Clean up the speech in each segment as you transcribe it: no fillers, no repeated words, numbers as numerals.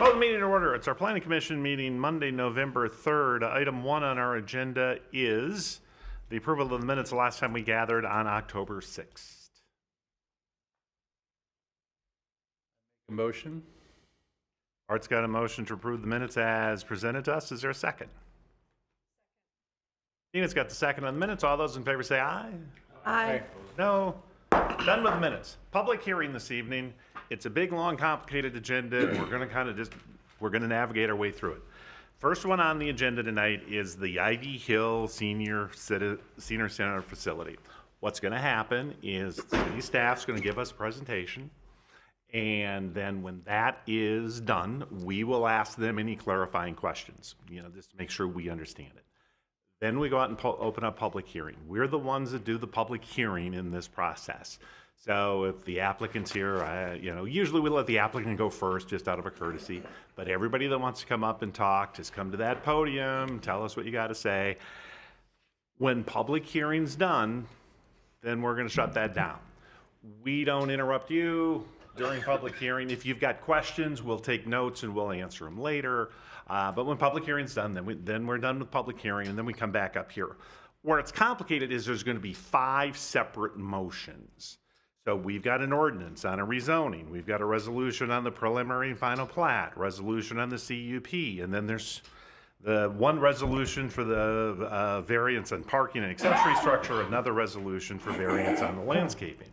Call the meeting to order. It's our Planning Commission meeting Monday, November 3rd. Item 1 on our agenda is the approval of the minutes the last time we gathered on October 6th. A motion? Art's got a motion to approve the minutes as presented to us. Is there a second? Tina's got the second on the minutes. All those in favor say aye. Aye. No. Done with the minutes. Public hearing this evening. It's a big, long, complicated agenda. We're going to navigate our way through it. First one on the agenda tonight is the Ivy Hill Senior Center Facility. What's going to happen is city staff's going to give us a presentation, and then when that is done, we will ask them any clarifying questions, just to make sure we understand it. Then we go out and open up public hearing. We're the ones that do the public hearing in this process. So if the applicant's here, usually we let the applicant go first just out of a courtesy, but everybody that wants to come up and talk, just come to that podium, tell us what you got to say. When public hearing's done, then we're going to shut that down. We don't interrupt you during public hearing. If you've got questions, we'll take notes and we'll answer them later. But when public hearing's done, then we're done with public hearing, and then we come back up here. Where it's complicated is there's going to be 5 separate motions. So we've got an ordinance on a rezoning, we've got a resolution on the preliminary and final plat, resolution on the CUP, and then there's the one resolution for the variance on parking and accessory structure, another resolution for variance on the landscaping.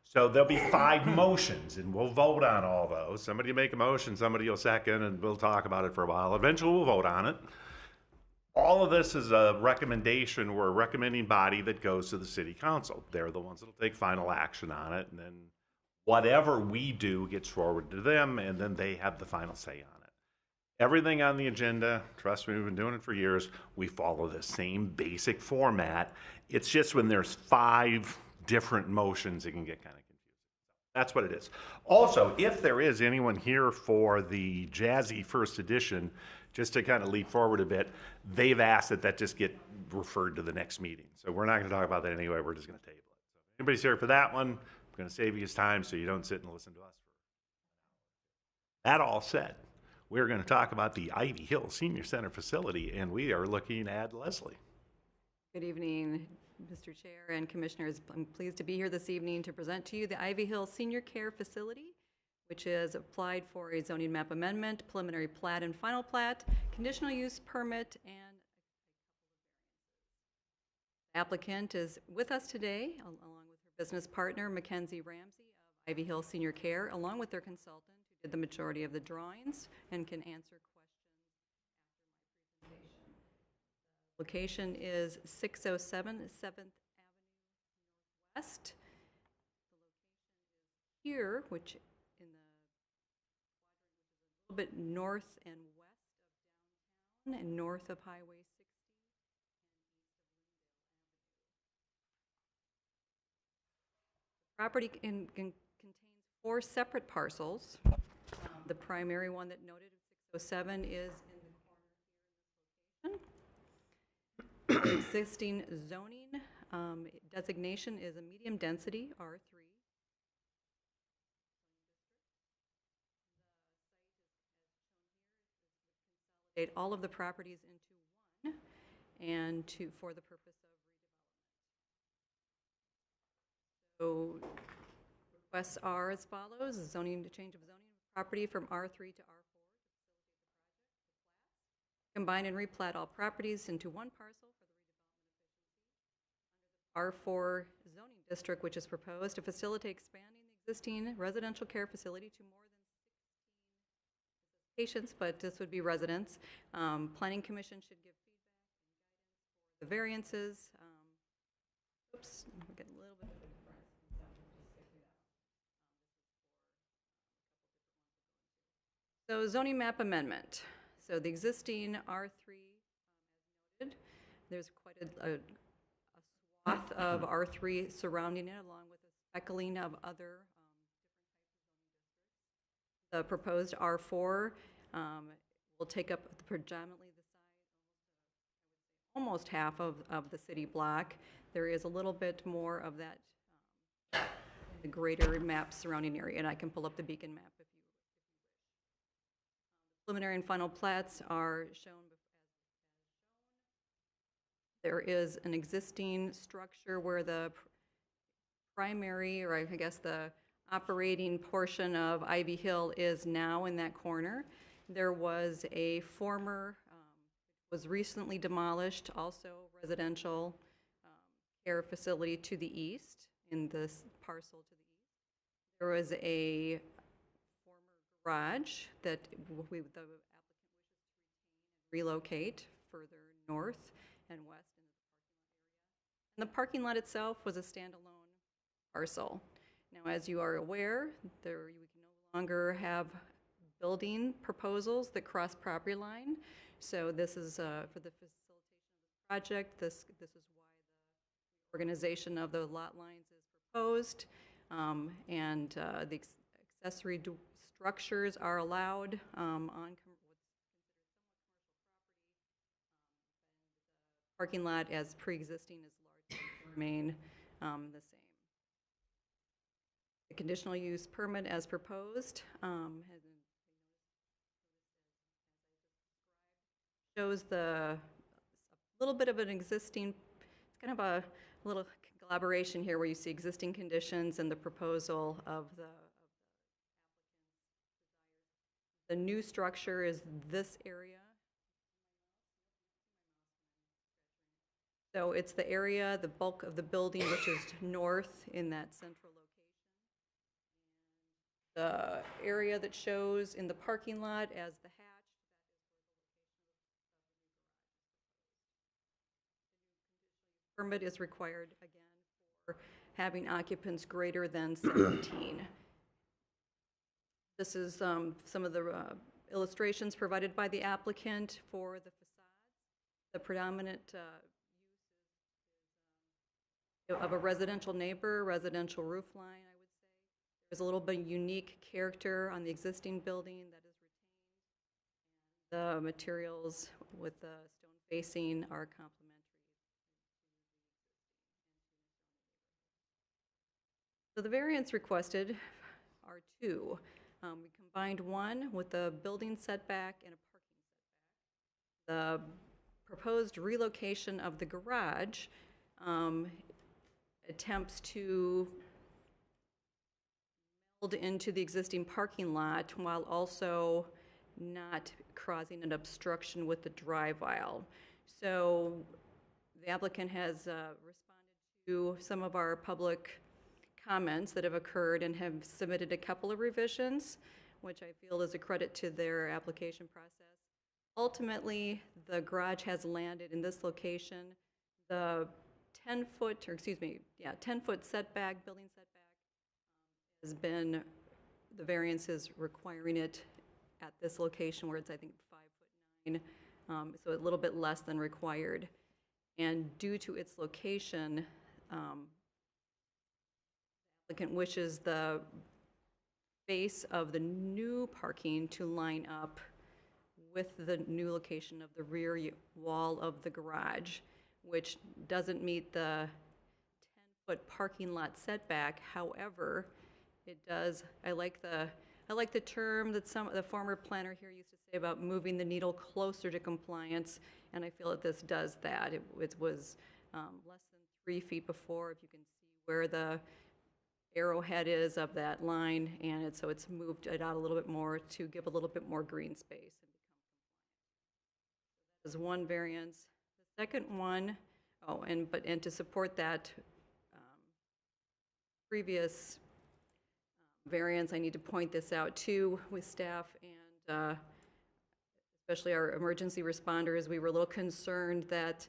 So there'll be 5 motions, and we'll vote on all those. Somebody will make a motion, somebody will second, and we'll talk about it for a while. Eventually we'll vote on it. All of this is a recommendation. We're a recommending body that goes to the city council. They're the ones that'll take final action on it, and then whatever we do gets forwarded to them, and then they have the final say on it. Everything on the agenda, trust me, we've been doing it for years, we follow the same basic format. It's just when there's 5 different motions, it can get kind of confusing. That's what it is. Also, if there is anyone here for the Jazzy First Edition, just to kind of leap forward a bit, they've asked that just get referred to the next meeting. So we're not going to talk about that anyway. We're just going to table it. So if anybody's here for that one, I'm going to save you his time so you don't sit and listen to us. That all said, we're going to talk about the Ivy Hill Senior Center facility, and we are looking at Leslie. Good evening, Mr. Chair and Commissioners. I'm pleased to be here this evening to present to you the Ivy Hill Senior Care Facility, which is applied for a zoning map amendment, preliminary plat and final plat, conditional use permit, and the applicant is with us today, along with her business partner, Mackenzie Ramsey of Ivy Hill Senior Care, along with their consultant, who did the majority of the drawings and can answer questions after my presentation. The location is 607 7th Avenue Northwest. The location is here, which a little bit north and west of downtown and north of Highway 60 and east of Bloomingdale Avenue. The property contains 4 separate parcels. The primary one that noted 607 is in the corner here in this location. The existing zoning designation is a medium density R3. All of the properties into one and for the purpose of redevelopment. So requests are as follows: change of zoning property from R3 to R4 to facilitate the project. Combine and replat all properties into one parcel for the redevelopment efficiency. Under the R4 zoning district, which is proposed to facilitate expanding the existing residential care facility to more than patients, but this would be residents. Planning Commission should give feedback and guidance for the variances. Oops, we get a little bit of a difference. So zoning map amendment. So the existing R3, as noted, there's quite a swath of R3 surrounding it, along with a speckling of other the proposed R4 will take up predominantly the side, almost half of the city block. There is a little bit more of that the greater map surrounding area, and I can pull up the beacon map if you wish. Preliminary and final plats are shown. There is an existing structure where the primary, or I guess the operating portion of Ivy Hill is now in that corner. There was a former, was recently demolished, also residential care facility to the east, in this parcel to the east. There was a former garage that the applicant wishes to retain and relocate further north and west in the parking lot area. And the parking lot itself was a standalone parcel. Now, as you are aware, we can no longer have building proposals that cross property line. So this is for the facilitation of this project. This is why the organization of the lot lines is proposed, and the accessory structures are allowed on what's considered somewhat commercial property. Parking lot as pre-existing is largely to remain the same. The conditional use permit as proposed shows a little bit of an existing, it's kind of a little collaboration here where you see existing conditions and the proposal of the new structure is this area. So it's the area, the bulk of the building, which is north in that central location. The area that shows in the parking lot as the hatch, that is where the location of the permit is required, again, for having occupants greater than 17. This is some of the illustrations provided by the applicant for the facades. The predominant use of a residential neighbor, residential roof line, I would say. There's a little bit of unique character on the existing building that is retained. The materials with the stone facing are complementary. So the variance requested are two. We combined one with a building setback and a parking setback. The proposed relocation of the garage attempts to meld into the existing parking lot while also not causing an obstruction with the drive aisle. So the applicant has responded to some of our public comments that have occurred and have submitted a couple of revisions, which I feel is a credit to their application process. Ultimately, the garage has landed in this location. The 10-foot, or excuse me, 10-foot setback, building setback, has been, the variance is requiring it at this location where it's, I think, 5'9", so a little bit less than required. And due to its location, the applicant wishes the base of the new parking to line up with the new location of the rear wall of the garage, which doesn't meet the 10-foot parking lot setback. However, it does, I like the term that the former planner here used to say about moving the needle closer to compliance, and I feel that this does that. It was less than 3 feet before, if you can see where the arrowhead is of that line, and so it's moved it out a little bit more to give a little bit more green space and become compliant. That is one variance. The second one, and to support that previous variance, I need to point this out too with staff and especially our emergency responders. We were a little concerned that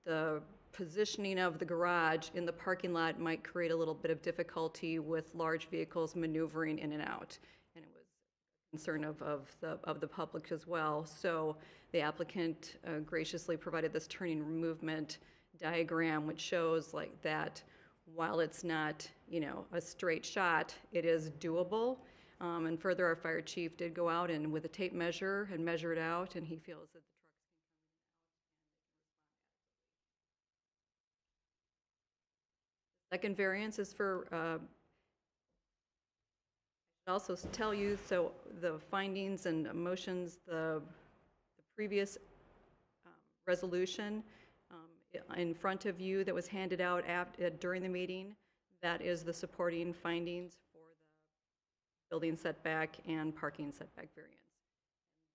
the positioning of the garage in the parking lot might create a little bit of difficulty with large vehicles maneuvering in and out, and it was a concern of the public as well. So the applicant graciously provided this turning movement diagram, which shows like that while it's not, a straight shot, it is doable. And further, our fire chief did go out and with a tape measure and measure it out, and he feels that the trucks can come in and out. Second variance is for, I'd also tell you, so the findings and motions, the previous resolution in front of you that was handed out during the meeting, that is the supporting findings for the building setback and parking setback variance.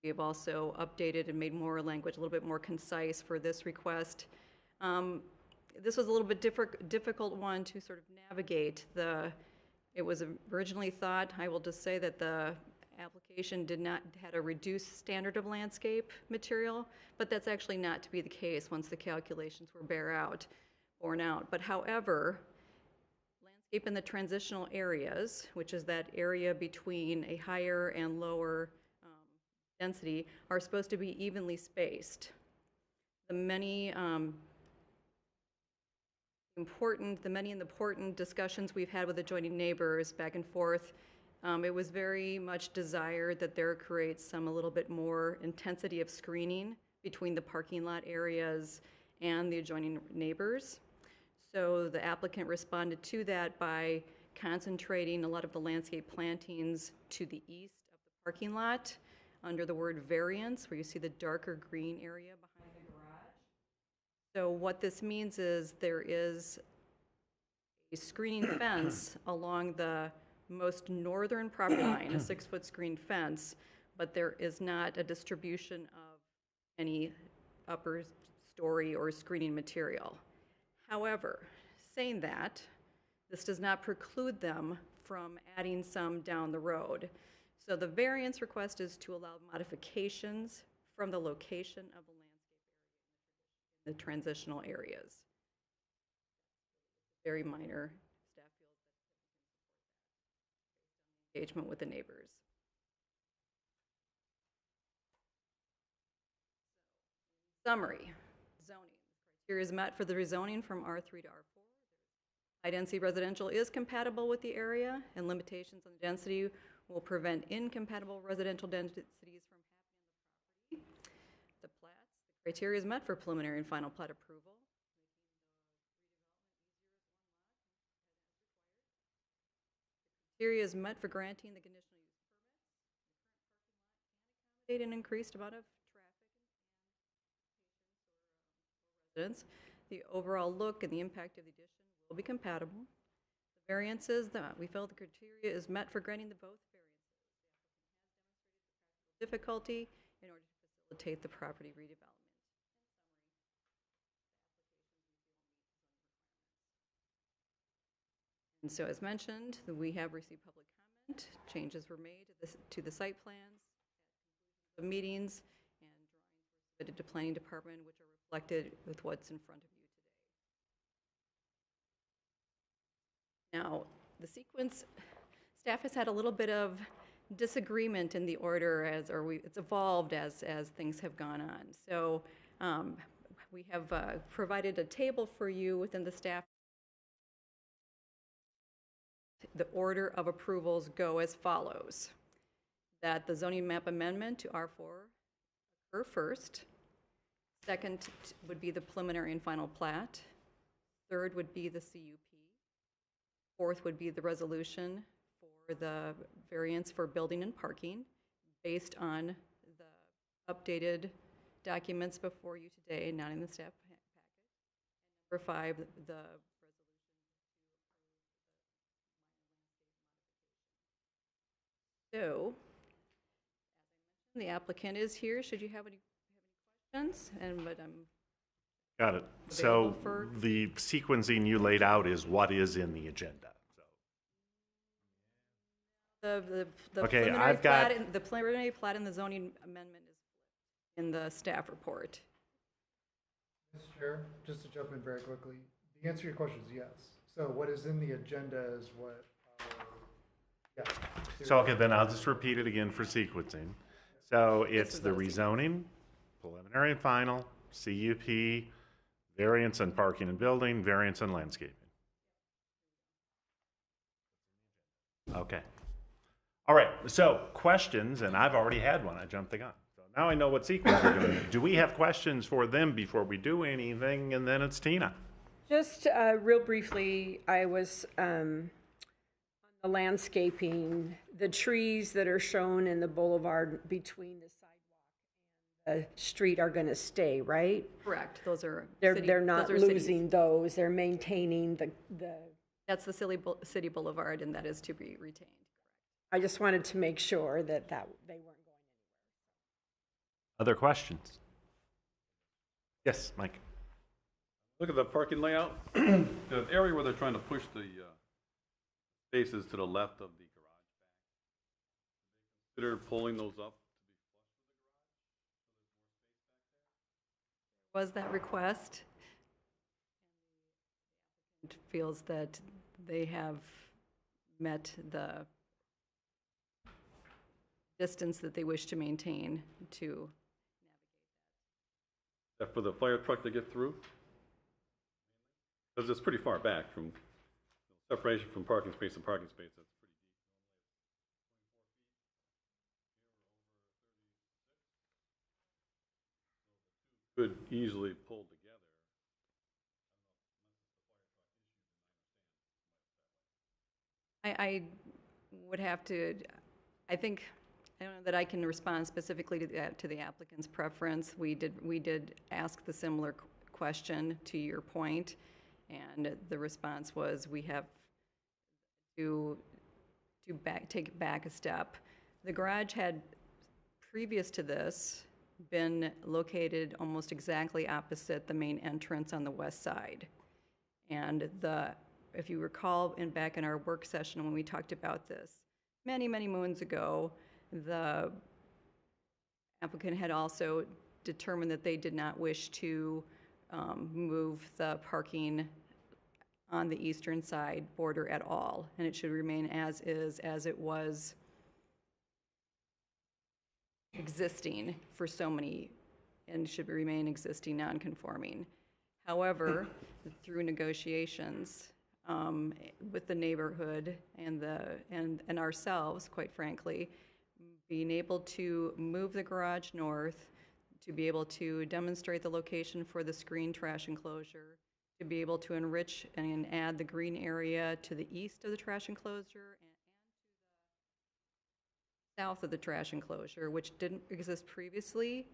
We have also updated and made more language a little bit more concise for this request. This was a little bit difficult one to sort of navigate. It was originally thought, I will just say that the application had a reduced standard of landscape material, but that's actually not to be the case once the calculations were borne out. But however, landscape in the transitional areas, which is that area between a higher and lower density, are supposed to be evenly spaced. The many important discussions we've had with adjoining neighbors back and forth, it was very much desired that there creates a little bit more intensity of screening between the parking lot areas and the adjoining neighbors. So the applicant responded to that by concentrating a lot of the landscape plantings to the east of the parking lot under the word variance, where you see the darker green area behind the garage. So what this means is there is a screening fence along the most northern property line, a 6-foot screen fence, but there is not a distribution of any upper story or screening material. However, saying that, this does not preclude them from adding some down the road. So the variance request is to allow modifications from the location of the landscape area in the transitional areas. Very minor. Staff feels that engagement with the neighbors. Summary, zoning. Criteria is met for the rezoning from R3 to R4. High-density residential is compatible with the area, and limitations on density will prevent incompatible residential densities from happening on the property. The plats, the criteria is met for preliminary and final plat approval, making the redevelopment easier as one lot. The criteria is met for granting the conditional use permits. The current parking lot can accommodate an increased amount of traffic and residents. The overall look and the impact of the addition will be compatible. The variances that we felt the criteria is met for granting the both variances. The applicant has demonstrated the practical difficulty in order to facilitate the property redevelopment. And so as mentioned, we have received public comment. Changes were made to the site plans, the meetings, and drawings were submitted to Planning Department, which are reflected with what's in front of you today. Now, the sequence, staff has had a little bit of disagreement in the order it's evolved as things have gone on. So we have provided a table for you within the staff. The order of approvals go as follows. That the zoning map amendment to R4 occur first. Second would be the preliminary and final plat. Third would be the CUP. Fourth would be the resolution for the variance for building and parking based on the updated documents before you today, not in the staff packet. And number 5, the So, as I mentioned, the applicant is here. Should you have any questions? But Got it. available So for- the sequencing you laid out is what is in the agenda. the Okay, preliminary I've got- plat, the preliminary plat and the zoning amendment is in the staff report. Mr. Chair, just to jump in very quickly, the answer to your question is yes. So what is in the agenda is what yeah. So, okay, then I'll just repeat it again for sequencing. So it's is the those rezoning, preliminary and final, CUP, variance on parking and building, variance on landscaping. Okay. All right, so questions, and I've already had one, I jumped the gun. So now I know what sequence we're doing. Do we have questions for them before we do anything? And then it's Tina. Just real briefly, I was on the landscaping the trees that are shown in the boulevard between the sidewalk and the street are gonna stay, right? Correct, those are. They're not those are cities. losing those, they're maintaining the, That's the City Boulevard, and that is to be retained. I just wanted to make sure that they weren't going. Other questions? Yes, Mike. Look at the parking layout. The area where they're trying to push the spaces to the left of the garage back. Consider pulling those up to be flush with the garage. Was that request? It feels that they have met the distance that they wish to maintain to. That for the fire truck to get through? Because it's pretty far back from separation from parking space and parking space. That's pretty deep. Could easily pull together. I would have to, I think, I don't know that I can respond specifically to the applicant's preference. We did ask the similar question to your point, and the response was we have to take back a step. The garage had, previous to this, been located almost exactly opposite the main entrance on the west side. And if you recall, back in our work session when we talked about this many, many moons ago, the applicant had also determined that they did not wish to move the parking on the eastern side border at all, and it should remain as is, as it was existing for so many, and should remain existing non-conforming. However, through negotiations with the neighborhood and ourselves, quite frankly, being able to move the garage north, to be able to demonstrate the location for the screen trash enclosure, to be able to enrich and add the green area to the east of the trash enclosure and to the south of the trash enclosure, which didn't exist previously.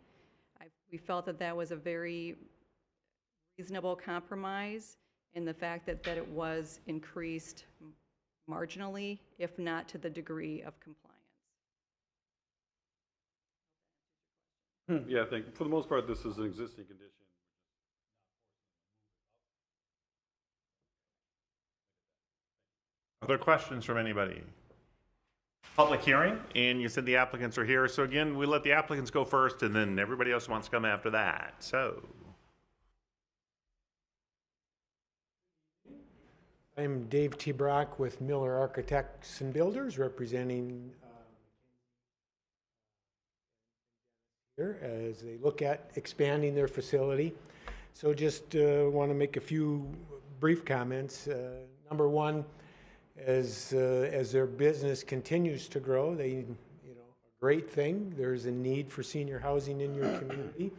We felt that that was a very reasonable compromise in the fact that it was increased marginally, if not to the degree of compliance. Yeah, I think for the most part, this is an existing condition. Other questions from anybody? Public hearing, and you said the applicants are here, so again, we let the applicants go first, and then everybody else wants to come after that, so. I'm Dave T. Brock with Miller Architects and Builders, representing here as they look at expanding their facility. So just want to make a few brief comments. Number one, as their business continues to grow, a great thing. There's a need for senior housing in your community.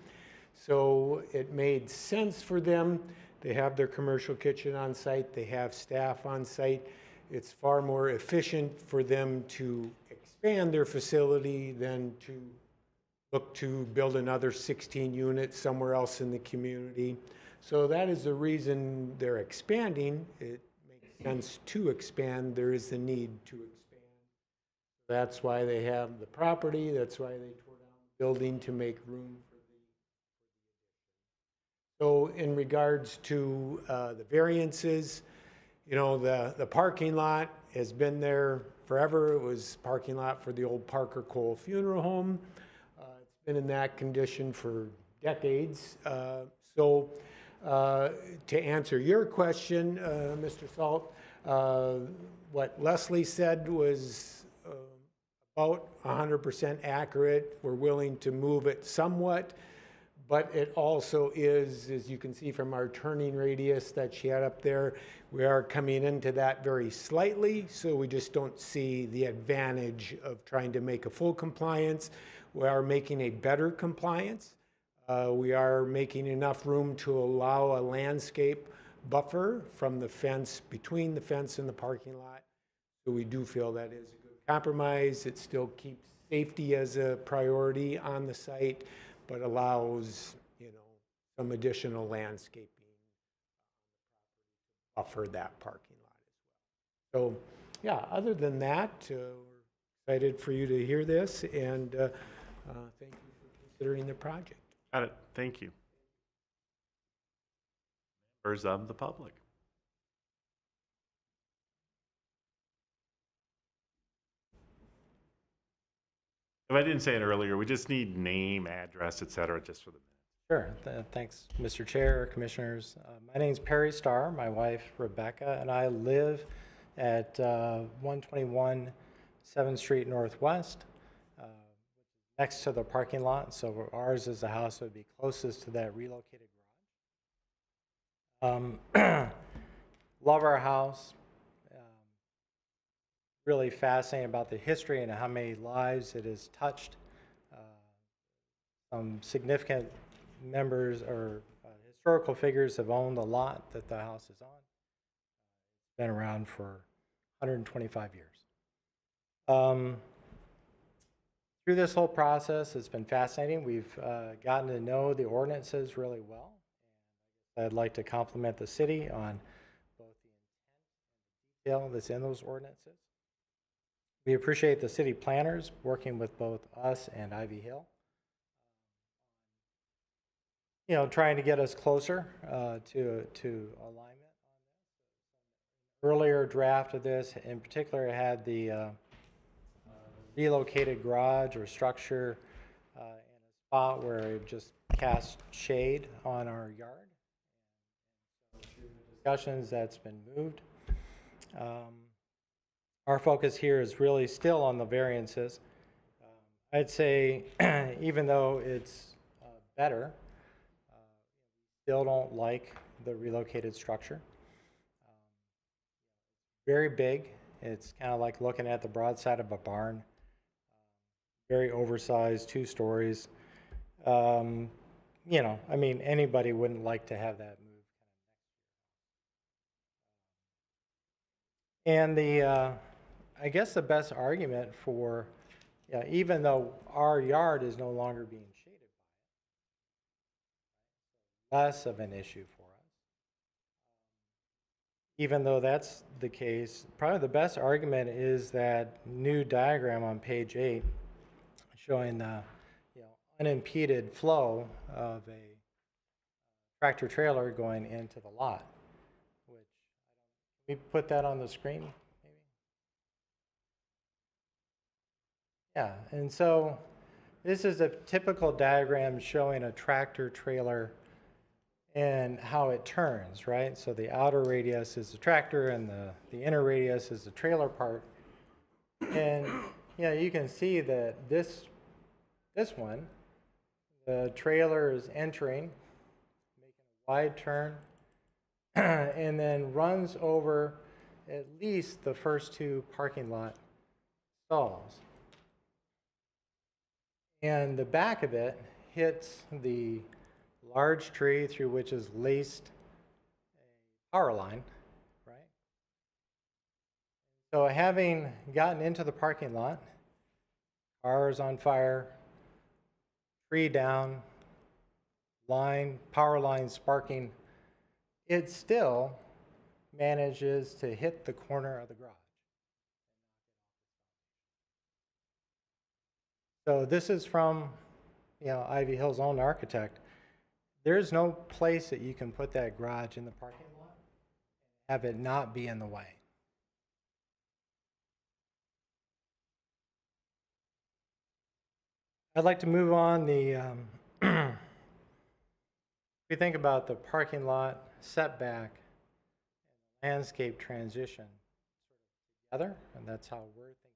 So it made sense for them. They have their commercial kitchen on site. They have staff on site. It's far more efficient for them to expand their facility than to look to build another 16 units somewhere else in the community. So that is the reason they're expanding. It makes sense to expand. There is the need to expand. That's why they have the property. That's why they tore down the building to make room for the. So in regards to the variances, the parking lot has been there forever. It was parking lot for the old Parker Cole Funeral Home. It's been in that condition for decades. So to answer your question, Mr. Salt, what Leslie said was about 100% accurate. We're willing to move it somewhat, but it also is, as you can see from our turning radius that she had up there, we are coming into that very slightly, so we just don't see the advantage of trying to make a full compliance. We are making a better compliance. We are making enough room to allow a landscape buffer from the fence, between the fence and the parking lot. So we do feel that is a good compromise. It still keeps safety as a priority on the site, but allows, some additional landscaping to buffer that parking lot as well. So, yeah, other than that, we're excited for you to hear this, and thank you for considering the project. Got it. Thank you. Members of the public. If I didn't say it earlier, we just need name, address, et cetera, just for the minute. Sure. Thanks, Mr. Chair, Commissioners. My name's Perry Starr. My wife, Rebecca, and I live at 121 7th Street Northwest, next to the parking lot. So ours is the house that would be closest to that relocated garage. Love our house. Really fascinated about the history and how many lives it has touched. Some significant members or historical figures have owned the lot that the house is on. It's been around for 125 years. Through this whole process, it's been fascinating. We've gotten to know the ordinances really well. And I'd like to compliment the city on both the intent and the detail that's in those ordinances. We appreciate the city planners working with both us and Ivy Hill. Trying to get us closer to alignment on this. Earlier draft of this, in particular, had the relocated garage or structure in a spot where it just cast shade on our yard. So through the discussions, that's been moved. Our focus here is really still on the variances. I'd say, even though it's better, still don't like the relocated structure. Very big. It's kind of like looking at the broadside of a barn. Very oversized, 2 stories. Anybody wouldn't like to have that moved. And I guess the best argument for, even though our yard is no longer being shaded by it, less of an issue for us. Even though that's the case, probably the best argument is that new diagram on page 8 showing the unimpeded flow of a tractor trailer going into the lot. Which, can we put that on the screen, maybe? Yeah, and so this is a typical diagram showing a tractor trailer and how it turns, right? So the outer radius is the tractor and the inner radius is the trailer part. And you can see that this one, the trailer is entering, making a wide turn, and then runs over at least the first 2 parking lot stalls. And the back of it hits the large tree through which is laced a power line, right? So having gotten into the parking lot, cars on fire, tree down, power line sparking, it still manages to hit the corner of the garage. So this is from, Ivy Hill's own architect. There's no place that you can put that garage in the parking lot and have it not be in the way. I'd like to move on if we think about the parking lot setback and landscape transition together, and that's how we're thinking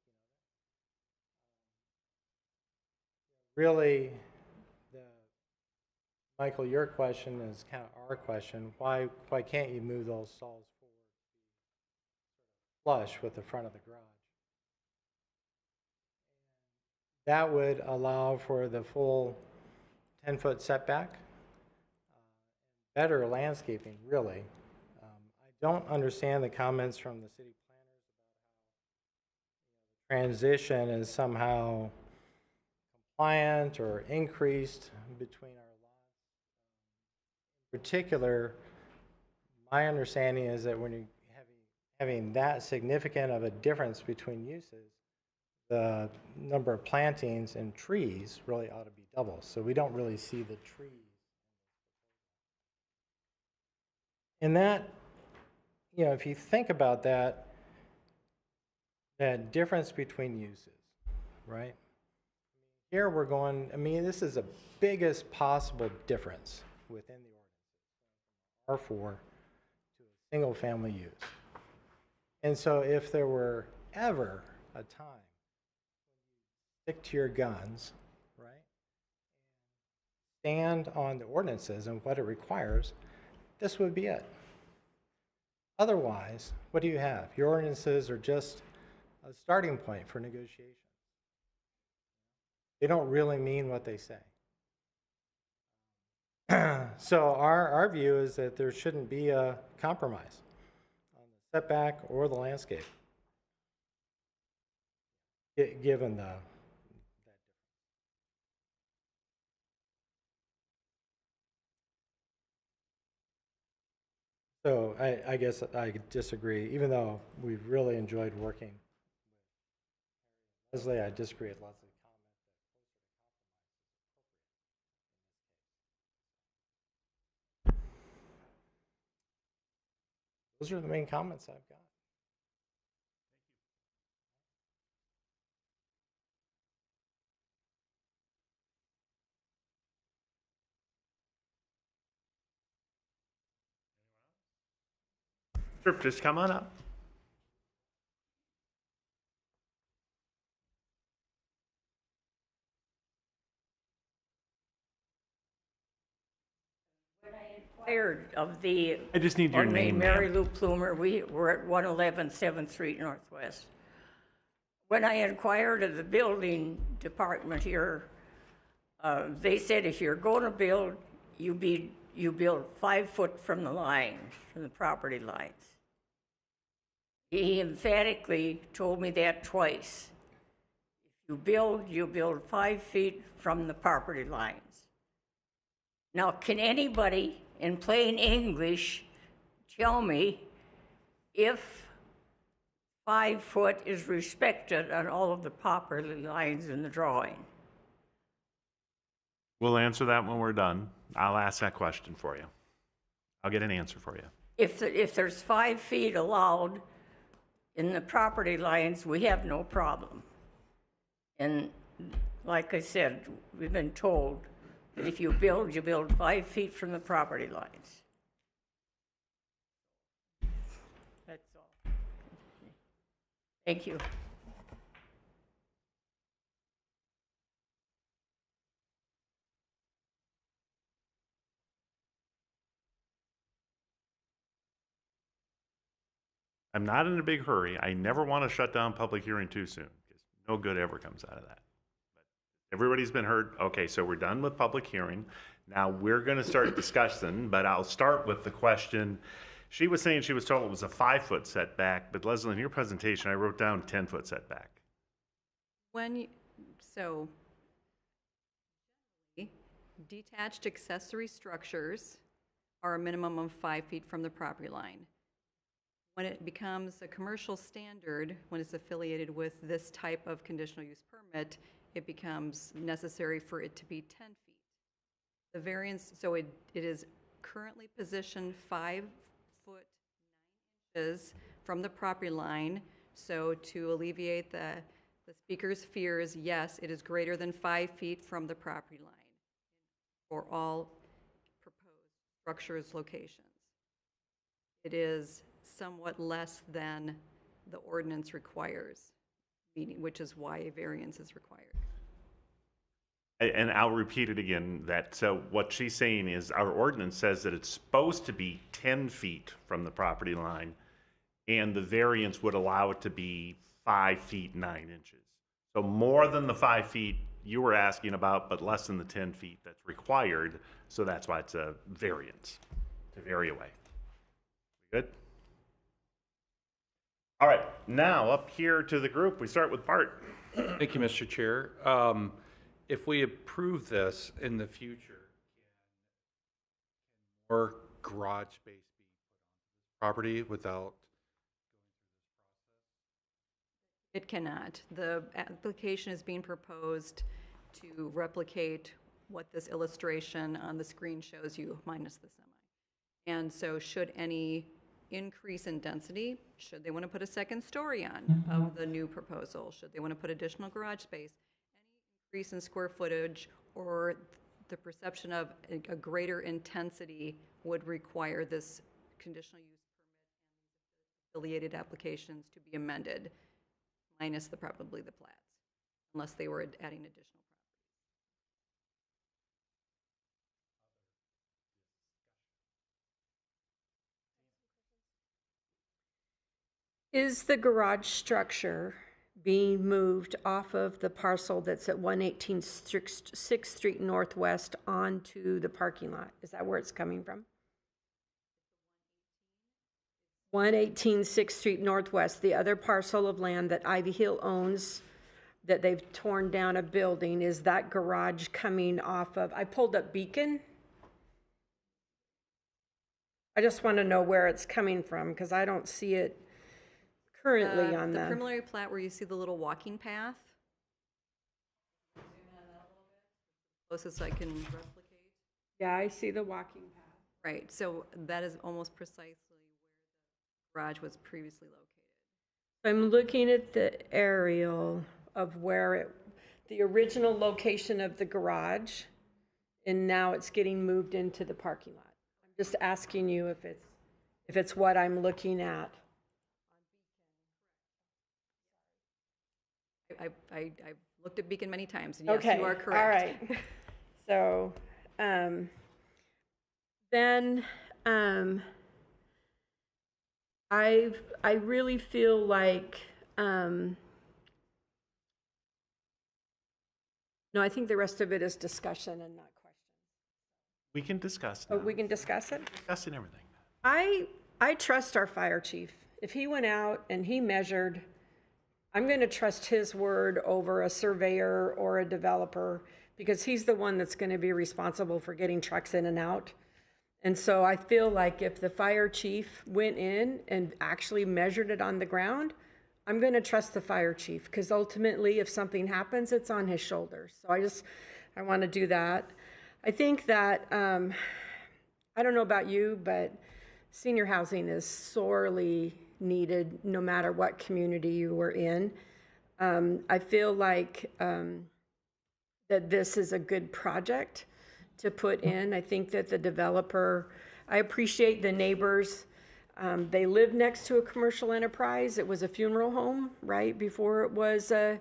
of it. Really, Michael, your question is kind of our question. Why can't you move those stalls forward flush with the front of the garage? That would allow for the full 10-foot setback, better landscaping, really. I don't understand the comments from the city planners about how transition is somehow compliant or increased between our lots. In particular, my understanding is that when you having that significant of a difference between uses, the number of plantings and trees really ought to be double. So we don't really see the trees. And that, you know, if you think about that, that difference between uses, right? Here we're going, I mean, this is the biggest possible difference within the ordinance, R4 to a single family use. And so if there were ever a time when you stick to your guns, right, stand on the ordinances and what it requires, this would be it. Otherwise, what do you have? Your ordinances are just a starting point for negotiation. They don't really mean what they say. So our view is that there shouldn't be a compromise on the setback or the landscape, given that difference. So I guess I disagree, even though we've really enjoyed working with Leslie. I disagree with Leslie's comment that those are the main comments I've got. Sure, just come on up. Inquired of the I just need your name, Mary ma'am. Lou Plumer. We were at 111 7th Street Northwest. When I inquired of the building department here, they said if you're going to build, you build 5 foot from the line, from the property lines. He emphatically told me that twice. If you build 5 feet from the property lines. Now, can anybody in plain English tell me if 5 foot is respected on all of the property lines in the drawing? We'll answer that when we're done. I'll ask that question for you. I'll get an answer for you. If there's 5 feet allowed in the property lines, we have no problem. And like I said, we've been told that if you build 5 feet from the property lines. That's all. Thank you. I'm not in a big hurry. I never want to shut down public hearing too soon, because no good ever comes out of that. But everybody's been heard. Okay, so we're done with public hearing. Now we're going to start discussing, but I'll start with the question. She was saying she was told it was a 5 foot setback, but Leslie, in your presentation, I wrote down 10 foot setback. So detached accessory structures are a minimum of 5 feet from the property line. When it becomes a commercial standard, when it's affiliated with this type of conditional use permit, it becomes necessary for it to be 10 feet. The variance, so it is currently positioned 5 foot 9 inches from the property line. So to alleviate the speaker's fears, yes, it is greater than 5 feet from the property line for all proposed structures locations. It is somewhat less than the ordinance requires, which is why a variance is required. And I'll repeat it again, that so what she's saying is our ordinance says that it's supposed to be 10 feet from the property line, and the variance would allow it to be 5 feet 9 inches. So more than the 5 feet you were asking about, but less than the 10 feet that's required. So that's why it's a variance to vary away. Good? All right, now up here to the group, we start with Bart. Thank you, Mr. Chair. If we approve this in the future, can more garage space be put on this property without? It cannot. The application is being proposed to replicate what this illustration on the screen shows you, minus the semi. And so should any increase in density, should they want to put a second story on of the new proposal, should they want to put additional garage space, any increase in square footage or the perception of a greater intensity would require this conditional use permit and affiliated applications to be amended, minus probably the plats, unless they were adding additional. Is the garage structure being moved off of the parcel that's at 118 6th Street Northwest onto the parking lot? Is that where it's coming from? 118 6th Street Northwest, the other parcel of land that Ivy Hill owns, that they've torn down a building, is that garage coming off of, I pulled up Beacon. I just want to know where it's coming from, because I don't see it currently on The the. preliminary plat where you see the little walking path. Zoom in on that a little bit, closest I can replicate. Yeah, I see the walking path. Right, so that is almost precisely where the garage was previously located. I'm looking at the aerial of where it, the original location of the garage, and now it's getting moved into the parking lot. I'm just asking you if it's what I'm looking at. I've looked at Beacon many times, and yes, Okay, you are correct. all right. So, then, I really feel like, no, I think the rest of it is discussion and not question. We can discuss Oh, now. we can discuss it? Discussing everything. I trust our fire chief. If he went out and he measured, I'm going to trust his word over a surveyor or a developer, because he's the one that's going to be responsible for getting trucks in and out. And so I feel like if the fire chief went in and actually measured it on the ground, I'm going to trust the fire chief, because ultimately if something happens, it's on his shoulders. So I want to do that. I think that, I don't know about you, but senior housing is sorely needed no matter what community you were in. I feel like that this is a good project to put in. I think that the developer, I appreciate the neighbors. They live next to a commercial enterprise. It was a funeral home, right, before it was a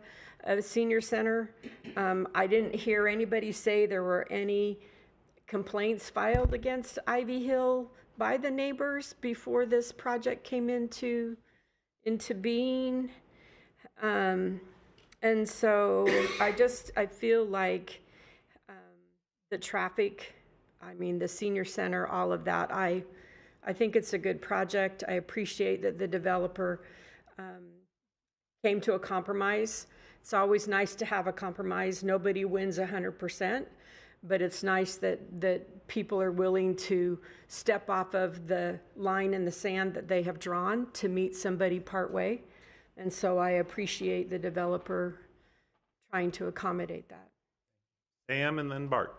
senior center. I didn't hear anybody say there were any complaints filed against Ivy Hill by the neighbors before this project came into being. And so I feel like the traffic, I mean, the senior center, all of that, I think it's a good project. I appreciate that the developer came to a compromise. It's always nice to have a compromise. Nobody wins 100%, but it's nice that people are willing to step off of the line in the sand that they have drawn to meet somebody partway. And so I appreciate the developer trying to accommodate that. Sam and then Bart.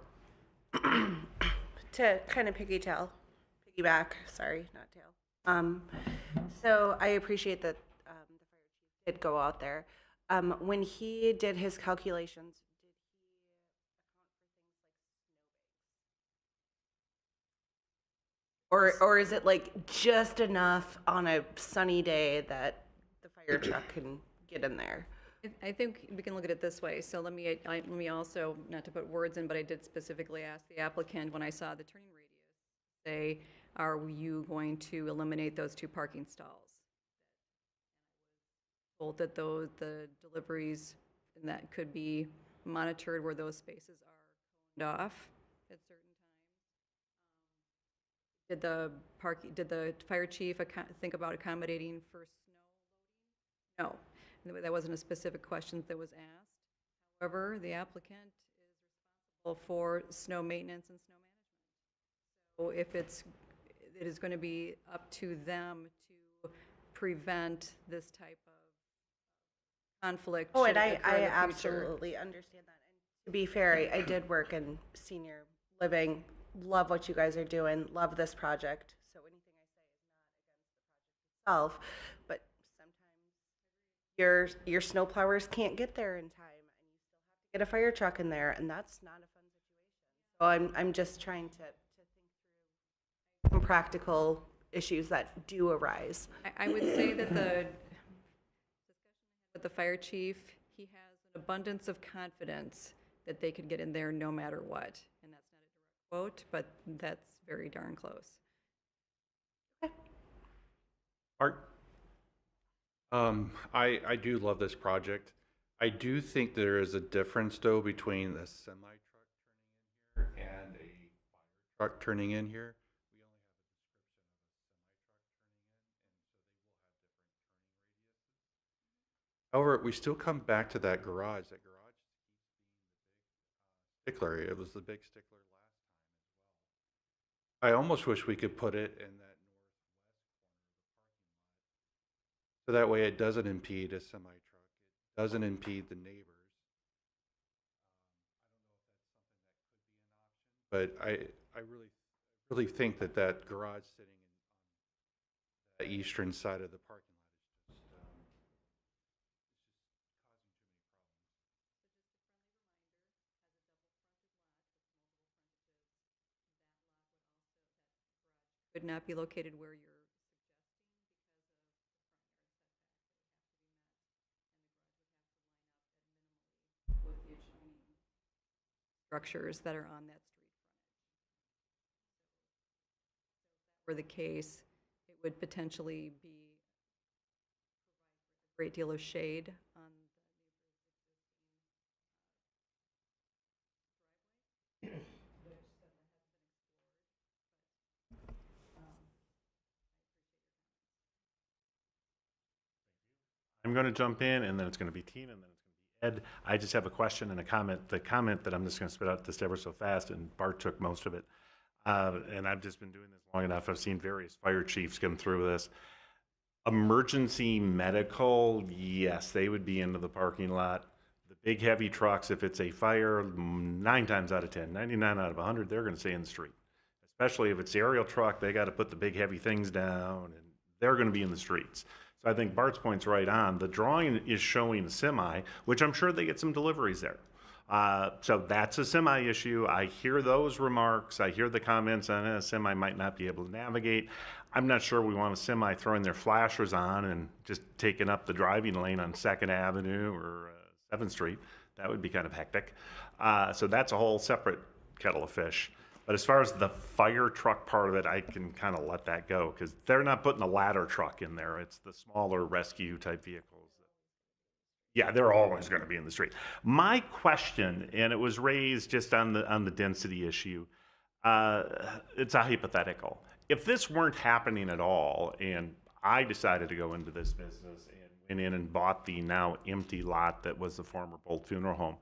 To kind of piggyback, sorry, not tail. So I appreciate that the fire chief did go out there. When he did his calculations, did he account for things like snow banks? Or is it like just enough on a sunny day that the fire truck can get in there? I think we can look at it this way. So let me also, not to put words in, but I did specifically ask the applicant when I saw the turning radius, say, are you going to eliminate those 2 parking stalls? Told that the deliveries and that could be monitored where those spaces are coned off at certain times. Did the fire chief think about accommodating for snow No, that wasn't a specific question that was asked. However, the applicant is responsible for snow maintenance and snow management. So if it is going to be up to them to prevent this type of conflict. Oh, should and it occur I in the future. absolutely understand that. And to be fair, I did work in senior living. Love what you guys are doing. Love this project. So anything I say is not against the project itself, but sometimes your snowplowers can't get there in time, and you still have to get a fire truck in there, and that's not a fun situation. So I'm just trying to think through some practical issues that do arise. I would say that the discussion with the fire chief, he has an abundance of confidence that they could get in there no matter what. And that's not a direct quote, but that's very darn close. Art? I do love this project. I do think there is a difference though between a semi truck turning in here and a fire truck turning in here. We only have a description of a semi truck turning in, and so they will have different turning radiuses. However, we still come back to that garage. That garage keeps being the big stickler. It was the big stickler last time as well. I almost wish we could put it in that so that way it doesn't impede a semi truck. It doesn't impede the neighbors. But I really think that that garage sitting on the eastern side of the parking lot is just Could not be located where you're suggesting because of the front yard setback. With the adjoining structures that are on that street frontage. For the case, it would potentially be a great deal of shade on the I'm going to jump in, and then it's going to be Tina, and then it's going to be Ed. I just have a question and a comment. The comment that I'm just going to spit out just ever so fast, and Bart took most of it. And I've just been doing this long enough. I've seen various fire chiefs come through this. Emergency medical, yes, they would be into the parking lot. The big heavy trucks, if it's a fire, 9 times out of 10, 99 out of 100, they're going to stay in the street. Especially if it's the aerial truck, they got to put the big heavy things down, and they're going to be in the streets. So I think Bart's point's right on. The drawing is showing a semi, which I'm sure they get some deliveries there. So that's a semi issue. I hear those remarks. I hear the comments on a semi might not be able to navigate. I'm not sure we want a semi throwing their flashers on and just taking up the driving lane on 2nd Avenue or 7th Street. That would be kind of hectic. So that's a whole separate kettle of fish. But as far as the fire truck part of it, I can kind of let that go because they're not putting a ladder truck in there. It's the smaller rescue type vehicles. Yeah, they're always going to be in the street. My question, and it was raised just on the density issue, it's a hypothetical. If this weren't happening at all, and I decided to go into this business and went in and bought the now empty lot that was the former Bolt Funeral Home,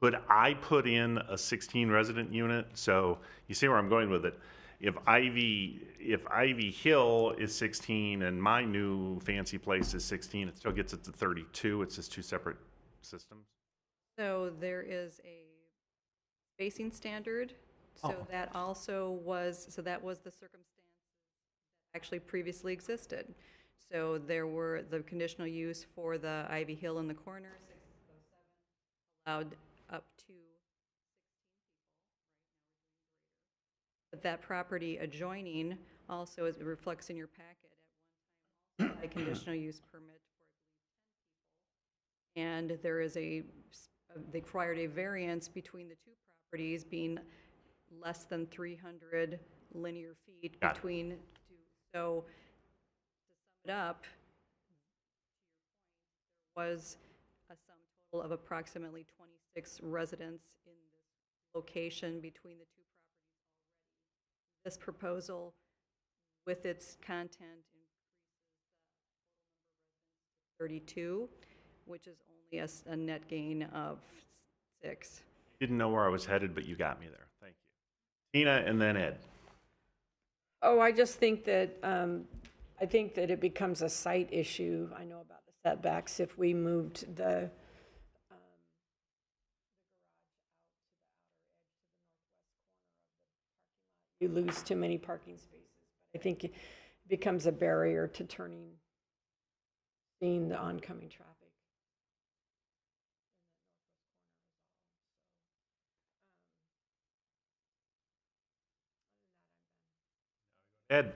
could I put in a 16 resident unit? So you see where I'm going with it. If Ivy Hill is 16 and my new fancy place is 16, it still gets it to 32. It's just 2 separate systems. So there is a spacing standard. So that also was, so that was the circumstance that actually previously existed. So there were the conditional use for the Ivy Hill in the corner, 607, allowed up to 16 people. But that property adjoining also, as it reflects in your packet, at one time also had a conditional use permit for, I believe, 10 people. And there is they required a variance between the 2 properties being less than 300 linear feet between 2. So to sum it up, there was a sum total of approximately 26 residents in this location between the 2 properties already. This proposal, with its content, 32, which is only a net gain of 6. Didn't know where I was headed, but you got me there. Thank you. Tina and then Ed. Oh, I just think that, I think that it becomes a site issue. I know about the setbacks if we moved the, you lose too many parking spaces. But I think it becomes a barrier to seeing the oncoming traffic. Ed.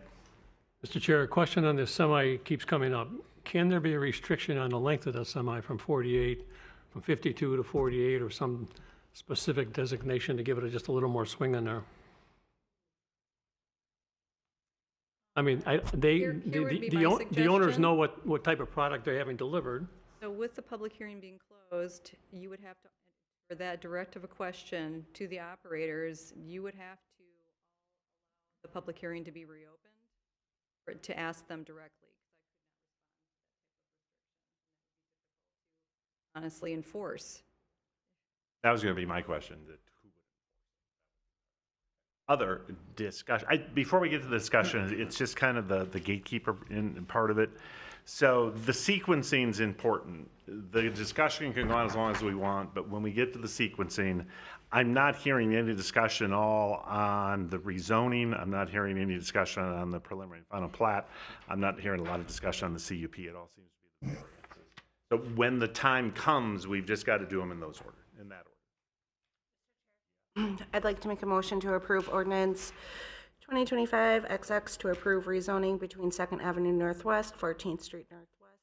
Mr. Chair, a question on this semi keeps coming up. Can there be a restriction on the length of the semi from 48, from 52 to 48, or some specific designation to give it just a little more swing in there? I mean, Here would be my the owners suggestion. know what type of product they're having delivered. So with the public hearing being closed, you would have to, for that direct of a question to the operators, you would have to allow the public hearing to be reopened or to ask them directly. Honestly enforce. That was going to be my question. Other discussion. Before we get to the discussion, it's just kind of the gatekeeper in part of it. So the sequencing is important. The discussion can go on as long as we want, but when we get to the sequencing, I'm not hearing any discussion all on the rezoning. I'm not hearing any discussion on the preliminary and final plat. I'm not hearing a lot of discussion on the CUP. It all seems to be the variances. So when the time comes, we've just got to do them in those order, in that order. I'd like to make a motion to approve ordinance 2025 XX to approve rezoning between 2nd Avenue Northwest, 14th Street Northwest,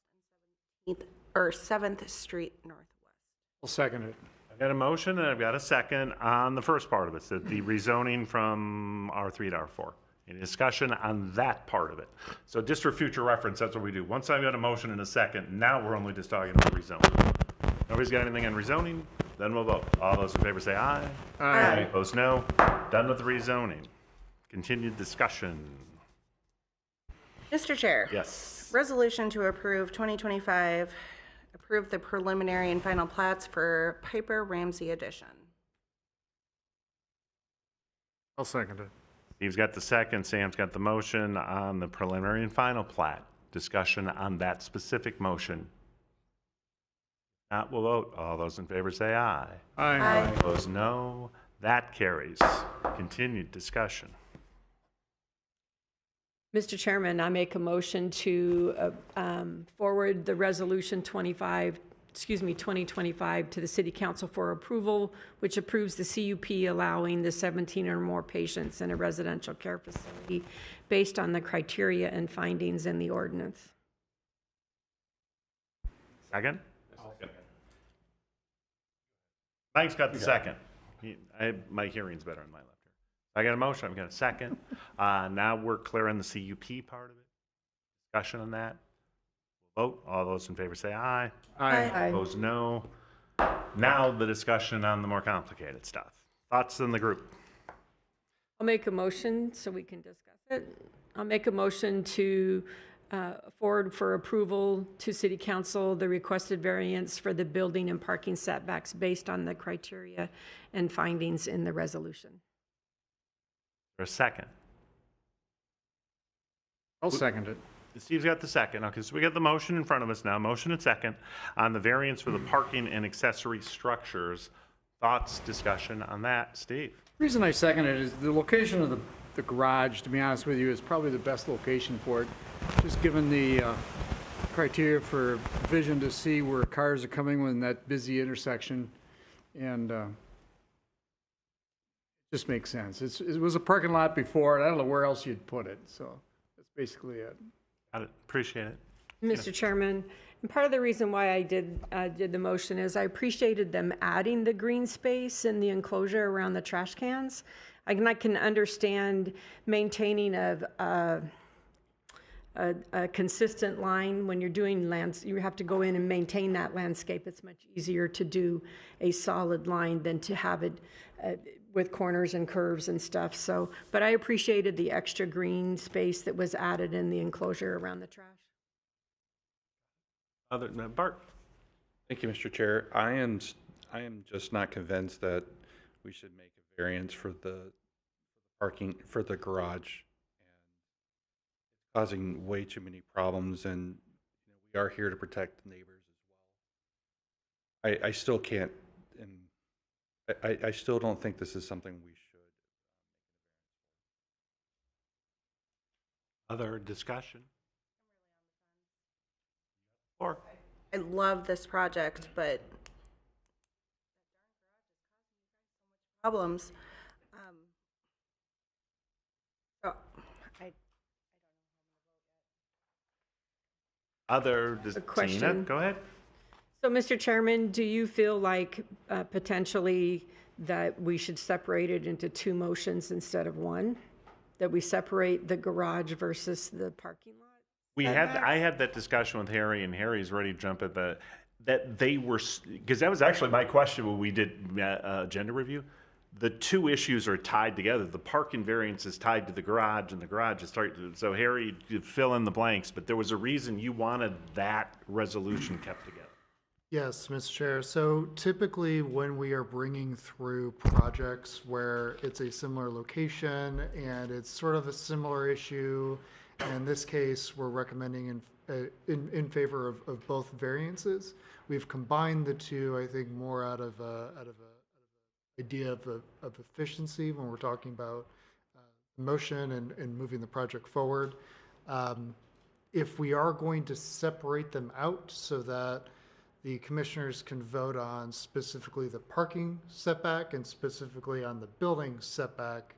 and 7th Street Northwest. I'll second it. I've got a motion and I've got a second on the first part of it, so the rezoning from R3 to R4. Any discussion on that part of it? So just for future reference, that's what we do. Once I've got a motion and a second, now we're only just talking about rezoning. Nobody's got anything on rezoning? Then we'll vote. All those in favor say aye. Aye. Opposed, no. Done with the rezoning. Continued discussion. Mr. Chair. Yes. Resolution to approve 2025, approve the preliminary and final plats for Piper Ramsey Edition. I'll second it. Steve's got the second, Sam's got the motion on the preliminary and final plat. Discussion on that specific motion. Not, we'll vote. All those in favor say aye. Aye. Opposed, no. That carries. Continued discussion. Mr. Chairman, I make a motion to forward the resolution 2025 to the City Council for approval, which approves the CUP allowing the 17 or more patients in a residential care facility based on the criteria and findings in the ordinance. Second? Mike's got the second. My hearing's better on my left here. I got a motion, I've got a second. Now we're clear on the CUP part of it. Discussion on that. We'll vote. All those in favor say aye. Aye. Opposed, no. Now the discussion on the more complicated stuff. Thoughts in the group? I'll make a motion so we can discuss it. I'll make a motion to forward for approval to City Council the requested variance for the building and parking setbacks based on the criteria and findings in the resolution. For a second. I'll second it. Steve's got the second. Okay, so we got the motion in front of us now. Motion and second on the variance for the parking and accessory structures. Thoughts, discussion on that? Steve? The reason I second it is the location of the garage, to be honest with you, is probably the best location for it. Just given the criteria for vision to see where cars are coming in that busy intersection. And it just makes sense. It was a parking lot before, and I don't know where else you'd put it. So that's basically it. Got it. Appreciate it. Mr. Chairman, and part of the reason why I did the motion is I appreciated them adding the green space in the enclosure around the trash cans. I can understand maintaining a consistent line when you're doing you have to go in and maintain that landscape. It's much easier to do a solid line than to have it with corners and curves and stuff. So, but I appreciated the extra green space that was added in the enclosure around the trash. Bart? Thank you, Mr. Chair. I am just not convinced that we should make a variance for the parking, for the garage. And it's causing way too many problems, and we are here to protect the neighbors as well. I still can't, and I still don't think this is something we should. Other discussion? Or I love this project, but problems. Oh, I other, question. Tina, go ahead. So, Mr. Chairman, do you feel like potentially that we should separate it into two motions instead of one? That we separate the garage versus the parking lot? I had that discussion with Harry, and Harry's ready to jump at that they were, because that was actually my question when we did agenda review. The two issues are tied together. The parking variance is tied to the garage, and the garage is tied to, so Harry, you fill in the blanks, but there was a reason you wanted that resolution kept together. Yes, Mr. Chair. So typically when we are bringing through projects where it's a similar location and it's sort of a similar issue, in this case, we're recommending in favor of both variances. We've combined the two, I think, more out of a idea of efficiency when we're talking about motion and moving the project forward. If we are going to separate them out so that the commissioners can vote on specifically the parking setback and specifically on the building setback,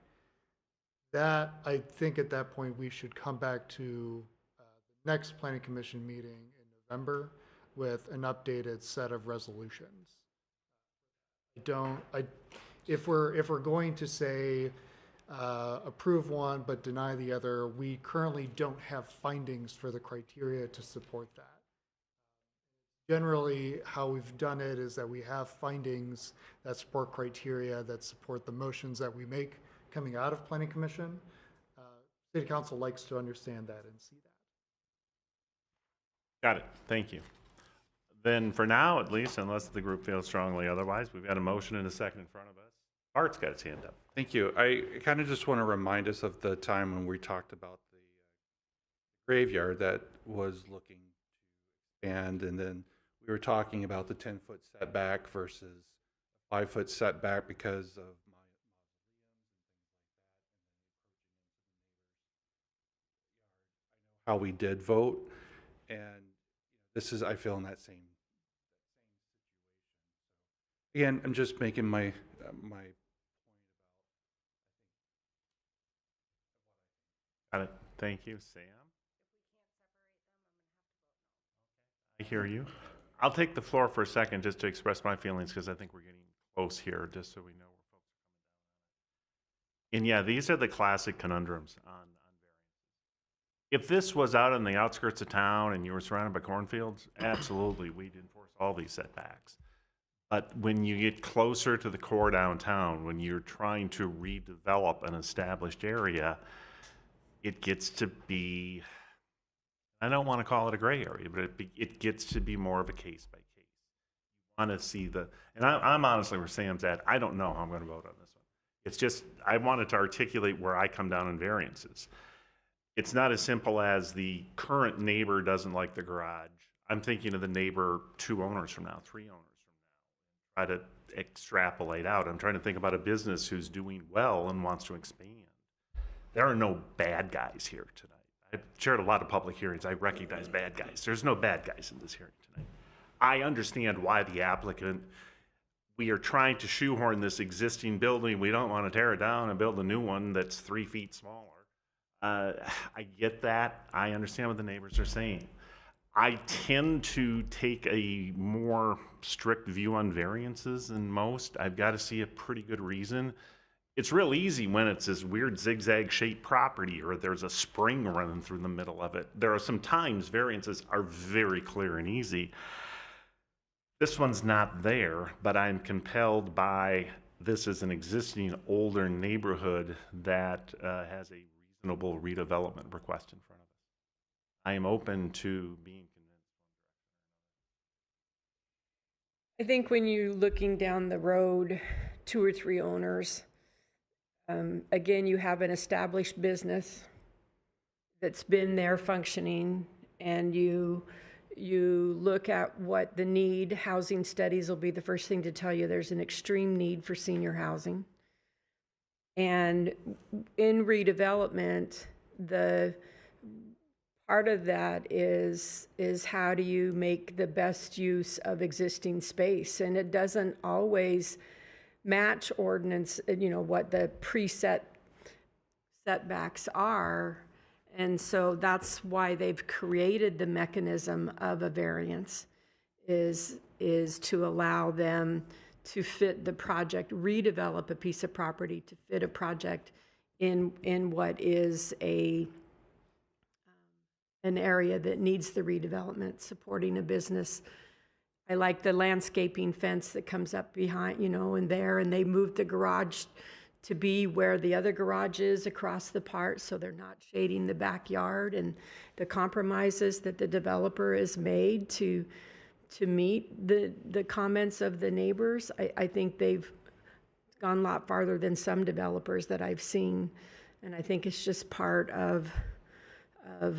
that, I think at that point, we should come back to the next planning commission meeting in November with an updated set of resolutions. If we're going to say approve one but deny the other, we currently don't have findings for the criteria to support that. Generally, how we've done it is that we have findings that support criteria that support the motions that we make coming out of Planning Commission. City Council likes to understand that and see that. Got it. Thank you. Then for now, at least, unless the group feels strongly otherwise, we've got a motion and a second in front of us. Bart's got his hand up. Thank you. I kind of just want to remind us of the time when we talked about the graveyard that was looking to expand, and then we were talking about the 10-foot setback versus 5-foot setback because of how we did vote, and this is, I feel, in that same situation. Again, I'm just making my my Got it. Thank you, Sam. I hear you. I'll take the floor for a second just to express my feelings because I think we're getting close here, just so we know where folks are coming down. And yeah, these are the classic conundrums on variance. If this was out on the outskirts of town and you were surrounded by cornfields, absolutely, we'd enforce all these setbacks. But when you get closer to the core downtown, when you're trying to redevelop an established area, it gets to be, I don't want to call it a gray area, but it gets to be more of a case by case. You want to see and I'm honestly where Sam's at. I don't know how I'm going to vote on this one. It's just, I wanted to articulate where I come down in variances. It's not as simple as the current neighbor doesn't like the garage. I'm thinking of the neighbor 2 owners from now, 3 owners from now. Try to extrapolate out. I'm trying to think about a business who's doing well and wants to expand. There are no bad guys here tonight. I've chaired a lot of public hearings. I recognize bad guys. There's no bad guys in this hearing tonight. I understand why the applicant, we are trying to shoehorn this existing building. We don't want to tear it down and build a new one that's 3 feet smaller. I get that. I understand what the neighbors are saying. I tend to take a more strict view on variances than most. I've got to see a pretty good reason. It's real easy when it's this weird zigzag shaped property or there's a spring running through the middle of it. There are some times variances are very clear and easy. This one's not there, but I'm compelled by this as an existing older neighborhood that has a reasonable redevelopment request in front of us. I am open to being convinced one direction or I think when you're looking down the road, 2 or 3 owners, again, you have an established business that's been there functioning, and you look at what the need, housing studies will be the first thing to tell you there's an extreme need for senior housing. And in redevelopment, the part of that is how do you make the best use of existing space? And it doesn't always match ordinance, what the preset setbacks are. And so that's why they've created the mechanism of a variance, is to allow them to fit the project, redevelop a piece of property to fit a project in what is an area that needs the redevelopment, supporting a business. I like the landscaping fence that comes up behind, and there, and they moved the garage to be where the other garage is across the part, so they're not shading the backyard, and the compromises that the developer has made to meet the comments of the neighbors. I think they've gone a lot farther than some developers that I've seen, and I think it's just part of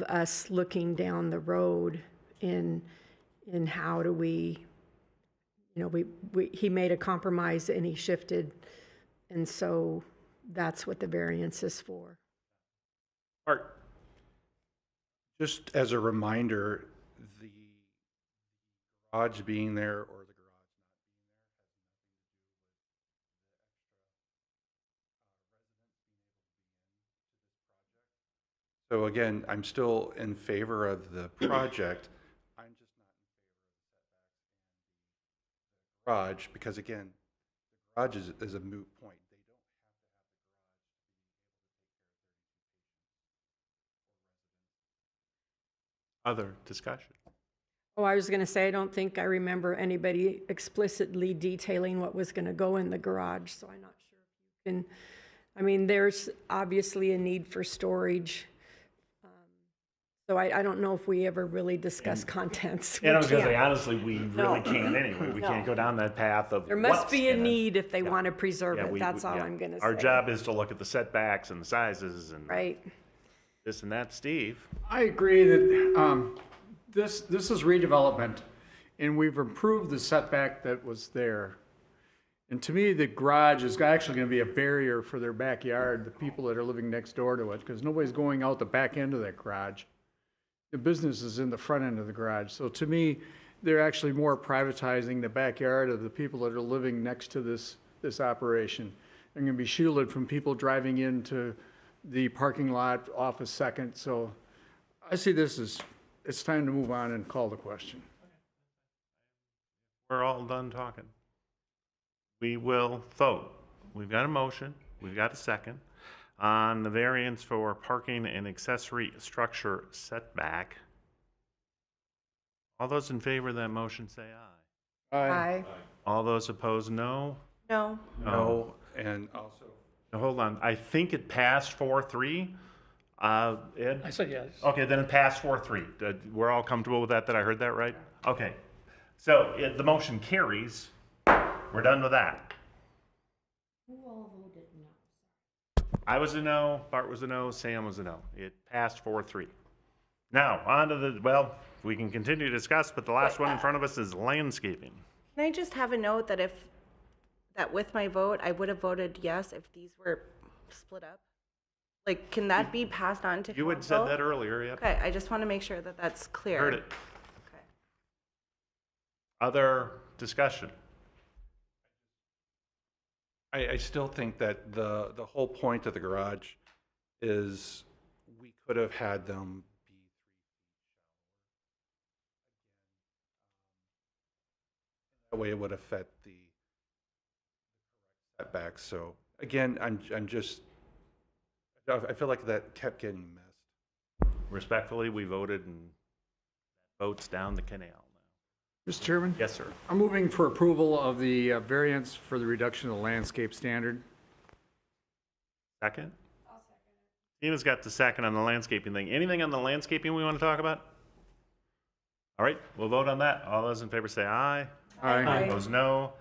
us looking down the road in how do we, he made a compromise and he shifted, and so that's what the variance is for. Art, just as a reminder, the garage being there or the garage not being there has nothing to do with the extra residents being able to be into this project. So again, I'm still in favor of the project. I'm just not in favor of the setbacks and the garage, because again, the garage is a moot point. They don't have to have the garage to be able to take care of 32 patients. Other discussion? Oh, I was going to say, I don't think I remember anybody explicitly detailing what was going to go in the garage, so I'm not sure if you can, there's obviously a need for storage. So I don't know if we ever really discuss contents. And I was going to say, honestly, we really can't anyway. We can't go down that path of There must what's be a in it. need if they want to preserve Yeah, it. That's all I'm going to say. Our job is to look at the setbacks and the sizes and Right. this and that. Steve? I agree that this is redevelopment, and we've improved the setback that was there. And to me, the garage is actually going to be a barrier for their backyard, the people that are living next door to it, because nobody's going out the back end of that garage. The business is in the front end of the garage. So to me, they're actually more privatizing the backyard of the people that are living next to this operation. They're going to be shielded from people driving into the parking lot off a second. So I see this as, it's time to move on and call the question. We're all done talking. We will vote. We've got a motion. We've got a second on the variance for parking and accessory structure setback. All those in favor of that motion say aye. Aye. All those opposed, no? No. No, and also, Now, hold on. I think it passed 4-3. Ed? I said yes. Okay, then it passed 4-3. We're all comfortable with that? Did I heard that right? Okay. So the motion carries. We're done with that. Who all voted no? I was a no, Bart was a no, Sam was a no. It passed 4-3. Now, on to we can continue to discuss, but the last one in front of us is landscaping. Can I just have a note that with my vote, I would have voted yes if these were split up? Like, can that be passed on to You had said council? that earlier, yep. Okay, I just want to make sure that that's clear. Heard it. Okay. Other discussion? I still think that the whole point of the garage is we could have had them be 3 feet shallower. That way it would have fit the correct setbacks. So again, I feel like that kept getting missed. Respectfully, we voted and votes down the canal now. Mr. Chairman? Yes, sir. I'm moving for approval of the variance for the reduction of the landscape standard. Second? I'll second it. Tina's got the second on the landscaping thing. Anything on the landscaping we want to talk about? All right, we'll vote on that. All those in favor say aye. Aye. Opposed, no.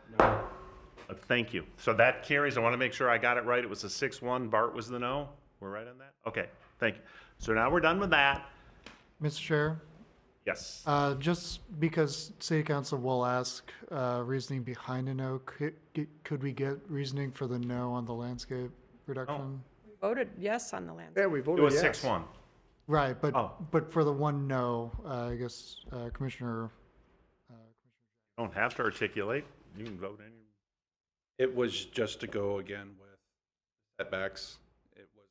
Thank you. So that carries. I want to make sure I got it right. It was a 6-1. Bart was the no. We're right on that? Okay, thank you. So now we're done with that. Mr. Chair, Yes. just because City Council will ask reasoning behind a no, could we get reasoning for the no on the landscape reduction? Voted yes on the land. Yeah, we It voted was yes. 6-1. Right, Oh. but for the one no, I guess Commissioner. You don't have to articulate. You can vote any. It was just to go again with setbacks. It wasn't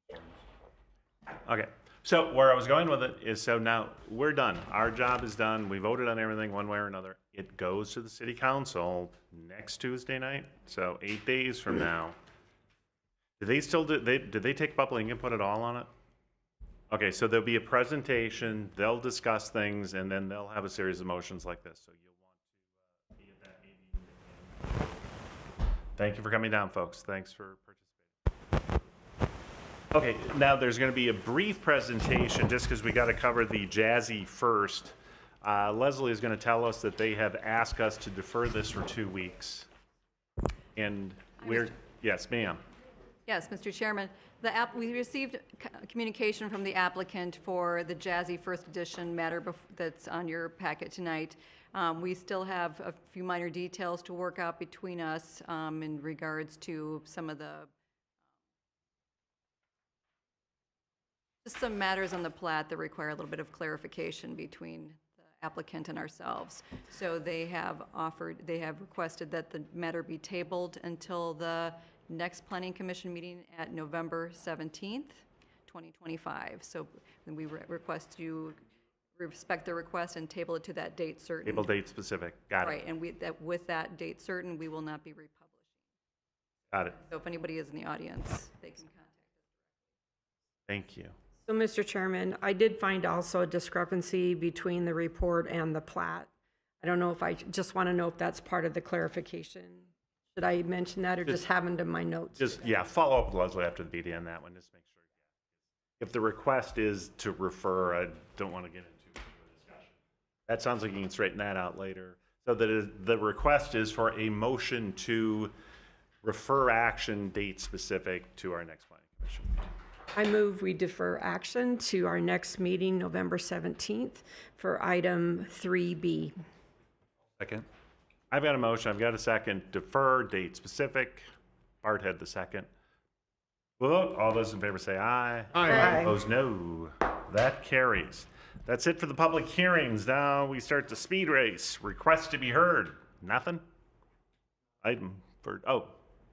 going to be a 10-foot setback. Okay. So where I was going with it is, so now we're done. Our job is done. We voted on everything one way or another. It goes to the city council next Tuesday night, so 8 days from now. Do they still do, did they take public input at all on it? Okay, so there'll be a presentation, they'll discuss things, and then they'll have a series of motions like this. So you'll want to be at that meeting. Thank you for coming down, folks. Thanks for participating. Okay, now there's going to be a brief presentation, just because we got to cover the Jazzy first. Leslie is going to tell us that they have asked us to defer this for 2 weeks. And we're, yes, ma'am. Yes, Mr. Chairman, we received communication from the applicant for the Jazzy First Edition matter that's on your packet tonight. We still have a few minor details to work out between us in regards to some of just some matters on the plat that require a little bit of clarification between the applicant and ourselves. So they have requested that the matter be tabled until the next Planning Commission meeting at November 17th, 2025. So then we request you respect the request and table it to that date certain. Table date specific. Got it. Right, and with that date certain, we will not be republishing. Got it. So if anybody is in the audience, they can contact us. Thank you. So, Mr. Chairman, I did find also a discrepancy between the report and the plat. I don't know if I just want to know if that's part of the clarification. Should I mention that or just have them in my notes? Just, yeah, follow up with Leslie after the meeting on that one. Just make sure. If the request is to refer, I don't want to get into a discussion. That sounds like you can straighten that out later. So the request is for a motion to refer action date specific to our next planning commission. I move we defer action to our next meeting, November 17th, for item 3B. Second. I've got a motion. I've got a second. Defer date specific. Bart had the second. Vote. All those in favor say aye. Aye. Opposed, no. That carries. That's it for the public hearings. Now we start the speed race. Request to be heard. Nothing? Item for, oh,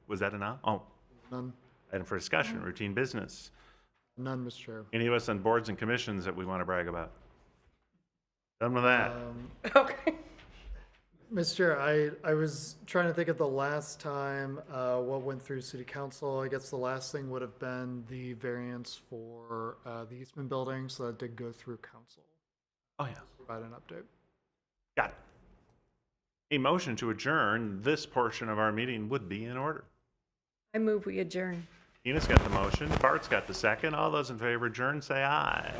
was that a no? Oh. None. Item for discussion, routine business. None, Mr. Chair. Any of us on boards and commissions that we want to brag about? Done with that. Okay. Mr. Chair, I was trying to think of the last time what went through City Council. I guess the last thing would have been the variance for the Eastman building, so that did go through Council. Oh, yeah. Provide an update. Got it. A motion to adjourn this portion of our meeting would be in order. I move we adjourn. Tina's got the motion. Bart's got the second. All those in favor adjourn say aye.